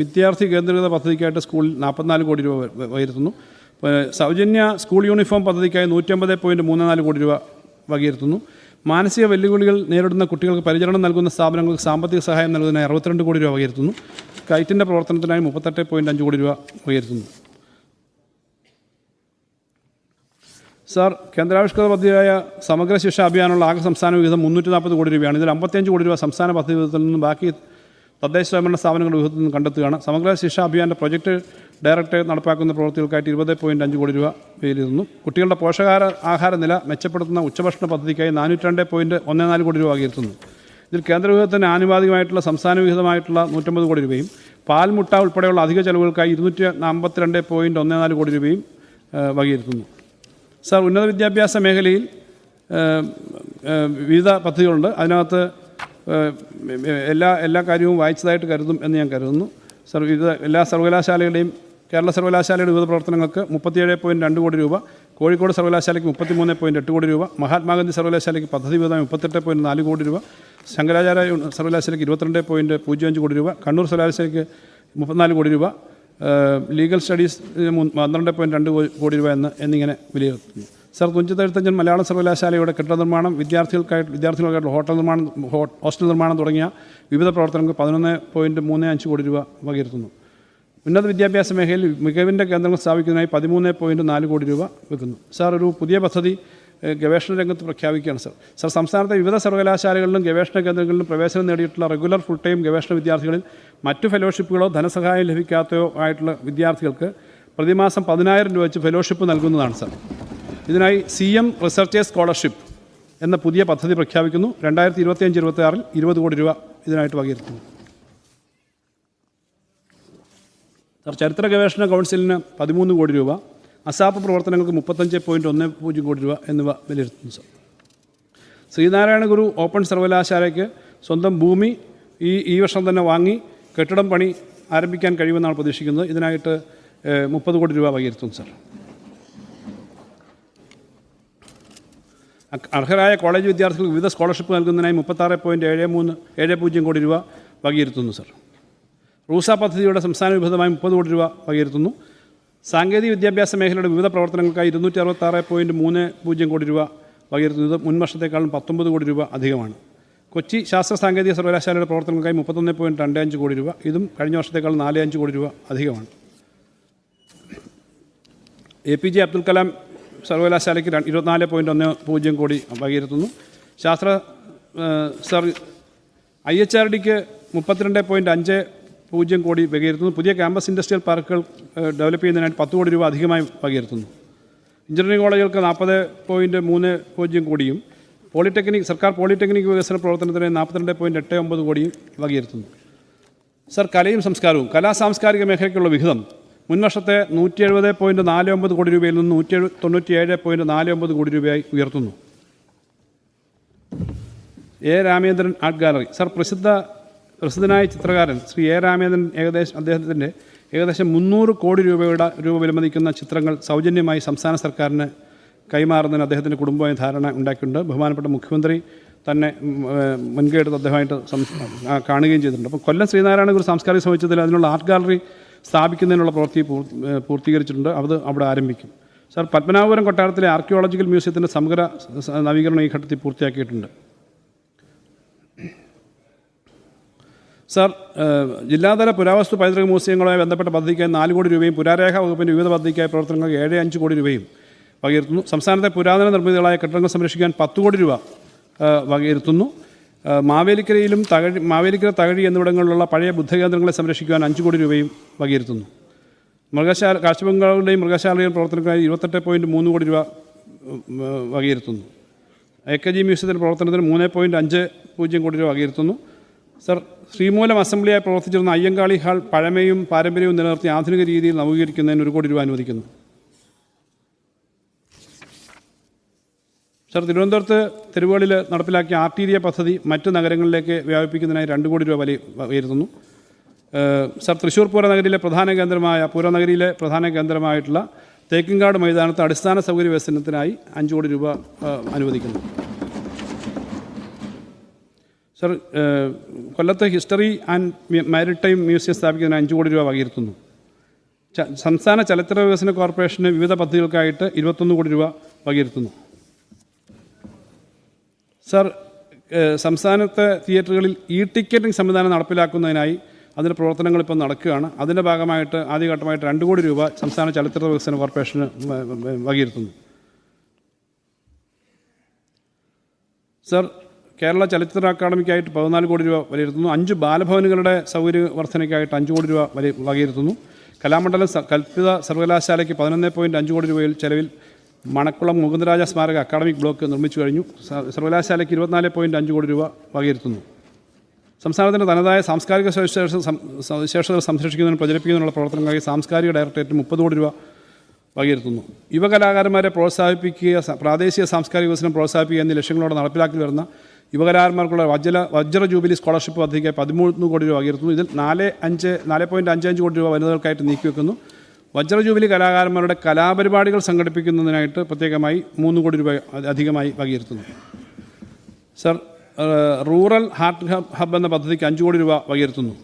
വിദ്യാർത്ഥി കേന്ദ്രീകൃത പദ്ധതിക്കായിട്ട് സ്കൂളിൽ 44 കോടി രൂപ വകയിരുത്തുന്നു. സൗജന്യ സ്കൂൾ യൂണിഫോം പദ്ധതിക്കായി 150.34 കോടി രൂപ വകയിരുത്തുന്നു. മാനസിക വെല്ലുവിളികൾ നേരിടുന്ന കുട്ടികൾക്ക് പരിചരണം നൽകുന്ന സ്ഥാപനങ്ങൾക്ക് സാമ്പത്തിക സഹായം നൽകുന്നതിനായി 62 കോടി രൂപ വകയിരുത്തുന്നു. കൈറ്റിൻ്റെ പ്രവർത്തനത്തിനായി 38.5 കോടി രൂപ വകയിരുത്തുന്നു. സാർ, കേന്ദ്രാവിഷ്കൃത പദ്ധതിയായ സമഗ്ര ശിക്ഷ അഭിയാനുള്ള ആകെ സംസ്ഥാന വിഹിതം 340 കോടി രൂപയാണ്. ഇതിൽ 55 കോടി രൂപ സംസ്ഥാന പദ്ധതി വിഹിതത്തിൽ നിന്നും ബാക്കി തദ്ദേശ സ്വയംഭരണ സ്ഥാപനങ്ങളുടെ വിഹിതത്തിൽ നിന്ന് കണ്ടെത്തുകയാണ്. സമഗ്ര ശിക്ഷാ അഭിയാൻ്റെ പ്രൊജക്ട് ഡയറക്ടർ നടപ്പാക്കുന്ന പ്രവൃത്തികൾക്കായിട്ട് 20.5 കോടി രൂപ വിലയിരുത്തുന്നു. കുട്ടികളുടെ പോഷകാഹാര നില മെച്ചപ്പെടുത്തുന്ന ഉച്ചഭക്ഷണ പദ്ധതിക്കായി 402.14 കോടി രൂപ വകയിരുത്തുന്നു. ഇതിൽ കേന്ദ്ര വിഹിതത്തിന് ആനുപാതികമായിട്ടുള്ള സംസ്ഥാന വിഹിതമായിട്ടുള്ള 150 കോടി രൂപയും പാൽമുട്ട ഉൾപ്പെടെയുള്ള അധിക ചെലവുകൾക്കായി 242.14 കോടി രൂപയും വകയിരുത്തുന്നു. സാർ, ഉന്നത വിദ്യാഭ്യാസ മേഖലയിൽ വിവിധ പദ്ധതികളുണ്ട്. അതിനകത്ത് എല്ലാ കാര്യവും വായിച്ചതായിട്ട് കരുതും എന്ന് ഞാൻ കരുതുന്നു. സാർ, എല്ലാ സർവകലാശാലകളുടെയും കേരള സർവകലാശാലയുടെ വിവിധ പ്രവർത്തനങ്ങൾക്ക് 37.2 കോടി രൂപ, കോഴിക്കോട് സർവകലാശാലയ്ക്ക് 33.8 കോടി രൂപ, മഹാത്മാഗാന്ധി സർവകലാശാലയ്ക്ക് പദ്ധതി വിഹിതമായി 38.4 കോടി രൂപ, ശങ്കരാചാര്യ സർവകലാശാലയ്ക്ക് 22.05 കോടി രൂപ, കണ്ണൂർ സർവകലാശാലയ്ക്ക് 34 കോടി രൂപ, ലീഗൽ സ്റ്റഡീസ് 12.2 കോടി രൂപ എന്നിങ്ങനെ വിലയിരുത്തുന്നു. സാർ, തുഞ്ചത്തെഴുത്തച്ഛൻ മലയാള സർവകലാശാലയുടെ കെട്ടിട നിർമ്മാണം, വിദ്യാർത്ഥികൾക്കായിട്ടുള്ള ഹോസ്റ്റൽ നിർമ്മാണം തുടങ്ങിയ വിവിധ പ്രവർത്തനങ്ങൾക്ക് 11.35 കോടി രൂപ വകയിരുത്തുന്നു. ഉന്നത വിദ്യാഭ്യാസ മേഖലയിൽ മികവിൻ്റെ കേന്ദ്രങ്ങൾ സ്ഥാപിക്കുന്നതിനായി 13.4 കോടി രൂപ വെക്കുന്നു. സാർ, ഒരു പുതിയ പദ്ധതി ഗവേഷണ രംഗത്ത് പ്രഖ്യാപിക്കുകയാണ്. സാർ, സംസ്ഥാനത്തെ വിവിധ സർവകലാശാലകളിലും ഗവേഷണ കേന്ദ്രങ്ങളിലും പ്രവേശനം നേടിയിട്ടുള്ള റെഗുലർ ഫുൾ ടൈം ഗവേഷണ വിദ്യാർത്ഥികളിൽ മറ്റു ഫെലോഷിപ്പുകളോ ധനസഹായം ലഭിക്കാത്തയോ ആയിട്ടുള്ള വിദ്യാർത്ഥികൾക്ക് പ്രതിമാസം 10,000 രൂപ വെച്ച് ഫെലോഷിപ്പ് നൽകുന്നതാണ്. സാർ, ഇതിനായി CM റിസർച്ചേഴ്സ് സ്കോളർഷിപ്പ് എന്ന പുതിയ പദ്ധതി പ്രഖ്യാപിക്കുന്നു. 2025-26 20 കോടി രൂപ ഇതിനായിട്ട് വകയിരുത്തുന്നു. സാർ, ചരിത്ര ഗവേഷണ കൗൺസിലിന് 13 കോടി രൂപ, അസാപ്പ് പ്രവർത്തനങ്ങൾക്ക് 35.10 കോടി രൂപ എന്നിവ വിലയിരുത്തുന്നു. സാർ, ശ്രീനാരായണ ഗുരു ഓപ്പൺ സർവകലാശാലയ്ക്ക് സ്വന്തം ഭൂമി ഈ വർഷം തന്നെ വാങ്ങി കെട്ടിടം പണി ആരംഭിക്കാൻ കഴിയുമെന്നാണ് പ്രതീക്ഷിക്കുന്നത്. ഇതിനായിട്ട് 30 കോടി രൂപ വകയിരുത്തുന്നു. സാർ, അർഹരായ കോളേജ് വിദ്യാർത്ഥികൾക്ക് വിവിധ സ്കോളർഷിപ്പ് നൽകുന്നതിനായി 36.70 കോടി രൂപ വകയിരുത്തുന്നു. സാർ, റൂസ പദ്ധതിയുടെ സംസ്ഥാന വിഹിതമായി 30 കോടി രൂപ വകയിരുത്തുന്നു. സാങ്കേതിക വിദ്യാഭ്യാസ മേഖലയുടെ വിവിധ പ്രവർത്തനങ്ങൾക്കായി 266.30 കോടി രൂപ വകയിരുത്തുന്നത് മുൻ വർഷത്തേക്കാളും 19 കോടി രൂപ അധികമാണ്. കൊച്ചി ശാസ്ത്ര സാങ്കേതിക സർവകലാശാലയുടെ പ്രവർത്തനങ്ങൾക്കായി 31.25 കോടി രൂപ, ഇതും കഴിഞ്ഞ വർഷത്തേക്കാളും 4.5 കോടി രൂപ അധികമാണ്. APJ അബ്ദുൽ കലാം സർവകലാശാലയ്ക്ക് 24.10 കോടി വകയിരുത്തുന്നു. സാർ, IHRDക്ക് 32.50 കോടി വകയിരുത്തുന്നു. പുതിയ ക്യാമ്പസ് ഇൻഡസ്ട്രിയൽ പാർക്കുകൾ ഡെവലപ്പ് ചെയ്യുന്നതിനായിട്ട് 10 കോടി രൂപ അധികമായി വകയിരുത്തുന്നു. എഞ്ചിനീയറിംഗ് കോളേജുകൾക്ക് 40.30 കോടിയും സർക്കാർ പോളിടെക്നിക് വികസന പ്രവർത്തനത്തിന് 42.89 കോടിയും വകയിരുത്തുന്നു. സാർ, കലയും സംസ്കാരവും സാംസ്കാരിക മേഖലയ്ക്കുള്ള വിഹിതം മുൻവർഷത്തെ 170.49 കോടി രൂപയിൽ നിന്ന് 197.49 കോടി രൂപയായി ഉയർത്തുന്നു. Ramendran art gallery. സാർ, പ്രസിദ്ധനായ ചിത്രകാരൻ ശ്രീ രാമേന്ദ്രൻ അദ്ദേഹത്തിൻ്റെ ഏകദേശം 300 കോടി രൂപ വിലമതിക്കുന്ന ചിത്രങ്ങൾ സൗജന്യമായി സംസ്ഥാന സർക്കാരിന് കൈമാറുന്നതിന് അദ്ദേഹത്തിൻ്റെ കുടുംബമായി ധാരണ ഉണ്ടാക്കിയിട്ടുണ്ട്. ബഹുമാനപ്പെട്ട മുഖ്യമന്ത്രി തന്നെ മുൻകൈ എടുത്ത് അദ്ദേഹമായിട്ട് കാണുകയും ചെയ്തിട്ടുണ്ട്. അപ്പോൾ കൊല്ലം ശ്രീനാരായണ ഗുരു സാംസ്കാരിക സമുച്ചയത്തിൽ അതിനുള്ള ആർട്ട് ഗാലറി സ്ഥാപിക്കുന്നതിനുള്ള പ്രവൃത്തി പൂർത്തീകരിച്ചിട്ടുണ്ട്. അത് അവിടെ ആരംഭിക്കും. സാർ, പത്മനാഭപുരം കൊട്ടാരത്തിലെ ആർക്കിയോളജിക്കൽ മ്യൂസിയത്തിൻ്റെ സമഗ്ര നവീകരണം ഈ ഘട്ടത്തിൽ പൂർത്തിയാക്കിയിട്ടുണ്ട്. സാർ, ജില്ലാതല പുരാവസ്തു പൈതൃക മ്യൂസിയങ്ങളുമായി ബന്ധപ്പെട്ട പദ്ധതിക്കായി 4 കോടി രൂപയും പുരാരേഖ വകുപ്പിൻ്റെ വിവിധ പദ്ധതിക്കായി പ്രവർത്തനങ്ങൾക്ക് 7.5 കോടി രൂപയും വകയിരുത്തുന്നു. സംസ്ഥാനത്തെ പുരാതന നിർമ്മിതികളായ കെട്ടിടങ്ങൾ സംരക്ഷിക്കാൻ 10 കോടി രൂപ വകയിരുത്തുന്നു. മാവേലിക്കര തകഴി എന്നിവിടങ്ങളിലുള്ള പഴയ ബുദ്ധകേന്ദ്രങ്ങളെ സംരക്ഷിക്കുവാൻ 5 കോടി രൂപയും വകയിരുത്തുന്നു. കാഴ്ചബംഗ്ലാവുകളുടെയും മൃഗശാലയുടെയും പ്രവർത്തനത്തിനായി 28.3 കോടി രൂപ വകയിരുത്തുന്നു. AKG മ്യൂസിയത്തിൻ്റെ പ്രവർത്തനത്തിന് 3.50 കോടി രൂപ വകയിരുത്തുന്നു. സർ, ശ്രീമൂലം അസംബ്ലിയായി പ്രവർത്തിച്ചിരുന്ന അയ്യങ്കാളി ഹാൾ പഴമയും പാരമ്പര്യവും നിലനിർത്തി ആധുനിക രീതിയിൽ നവീകരിക്കുന്നതിന് 1 കോടി രൂപ അനുവദിക്കുന്നു. സർ, തിരുവനന്തപുരത്ത് തെരുവുകളിൽ നടപ്പിലാക്കിയ ആർട്ടീരിയ പദ്ധതി മറ്റ് നഗരങ്ങളിലേക്ക് വ്യാപിപ്പിക്കുന്നതിനായി 2 കോടി രൂപ വകയിരുത്തുന്നു. സർ, തൃശ്ശൂർ പൂരനഗരിയിലെ പ്രധാന കേന്ദ്രമായിട്ടുള്ള തേക്കിൻകാട് മൈതാനത്ത് അടിസ്ഥാന സൗകര്യ വികസനത്തിനായി 5 കോടി രൂപ അനുവദിക്കുന്നു. സർ, കൊല്ലത്ത് ഹിസ്റ്ററി ആൻഡ് മാരിടൈം മ്യൂസിയം സ്ഥാപിക്കുന്നതിന് 5 കോടി രൂപ വകയിരുത്തുന്നു. സംസ്ഥാന ചലച്ചിത്ര വികസന കോർപ്പറേഷന് വിവിധ പദ്ധതികൾക്കായിട്ട് 21 കോടി രൂപ വകയിരുത്തുന്നു. സർ, സംസ്ഥാനത്തെ തിയേറ്ററുകളിൽ ടിക്കറ്റിംഗ് സംവിധാനം നടപ്പിലാക്കുന്നതിനായി അതിൻ്റെ പ്രവർത്തനങ്ങൾ ഇപ്പോൾ നടക്കുകയാണ്. അതിൻ്റെ ഭാഗമായിട്ട് ആദ്യഘട്ടമായിട്ട് 2 കോടി രൂപ സംസ്ഥാന ചലച്ചിത്ര വികസന കോർപ്പറേഷന് വകയിരുത്തുന്നു. സർ, കേരള ചലച്ചിത്ര അക്കാദമിക്കായിട്ട് 14 കോടി രൂപ വകയിരുത്തുന്നു. 5 ബാലഭവനുകളുടെ സൗകര്യ വർധനയ്ക്കായിട്ട് 5 കോടി രൂപ വകയിരുത്തുന്നു. കലാമണ്ഡലം കൽപ്പിത സർവകലാശാലയ്ക്ക് 11.5 കോടി രൂപയിൽ ചെലവിൽ മണക്കുളം മുകുന്ദരാജ സ്മാരക അക്കാദമിക് ബ്ലോക്ക് നിർമ്മിച്ചു കഴിഞ്ഞു. സർവകലാശാലയ്ക്ക് 24.5 കോടി രൂപ വകയിരുത്തുന്നു. സംസ്ഥാനത്തിൻ്റെ തനതായ സാംസ്കാരിക സവിശേഷതകൾ സംരക്ഷിക്കുന്നതിനും പ്രചരിപ്പിക്കുന്നതിനുള്ള പ്രവർത്തനങ്ങൾക്കായി സാംസ്കാരിക ഡയറക്ടറേറ്റിന് 30 കോടി രൂപ വകയിരുത്തുന്നു. യുവകലാകാരന്മാരെ പ്രോത്സാഹിപ്പിക്കുക, പ്രാദേശിക സാംസ്കാരിക വികസനം പ്രോത്സാഹിപ്പിക്കുക എന്നീ ലക്ഷ്യങ്ങളോടെ നടപ്പിലാക്കി വരുന്ന യുവകലാകാരന്മാർക്കുള്ള വജ്ര ജൂബിലി സ്കോളർഷിപ്പ് പദ്ധതിക്ക് 13 കോടി രൂപ വകയിരുത്തുന്നു. ഇതിൽ 4.55 കോടി രൂപ വനിതകൾക്കായിട്ട് നീക്കിവെക്കുന്നു. വജ്ര ജൂബിലി കലാകാരന്മാരുടെ കലാപരിപാടികൾ സംഘടിപ്പിക്കുന്നതിനായിട്ട് പ്രത്യേകമായി 3 കോടി രൂപ അധികമായി വകയിരുത്തുന്നു. സർ, റൂറൽ ഹാർട്ട് ഹബ് എന്ന പദ്ധതിക്ക് 5 കോടി രൂപ വകയിരുത്തുന്നു.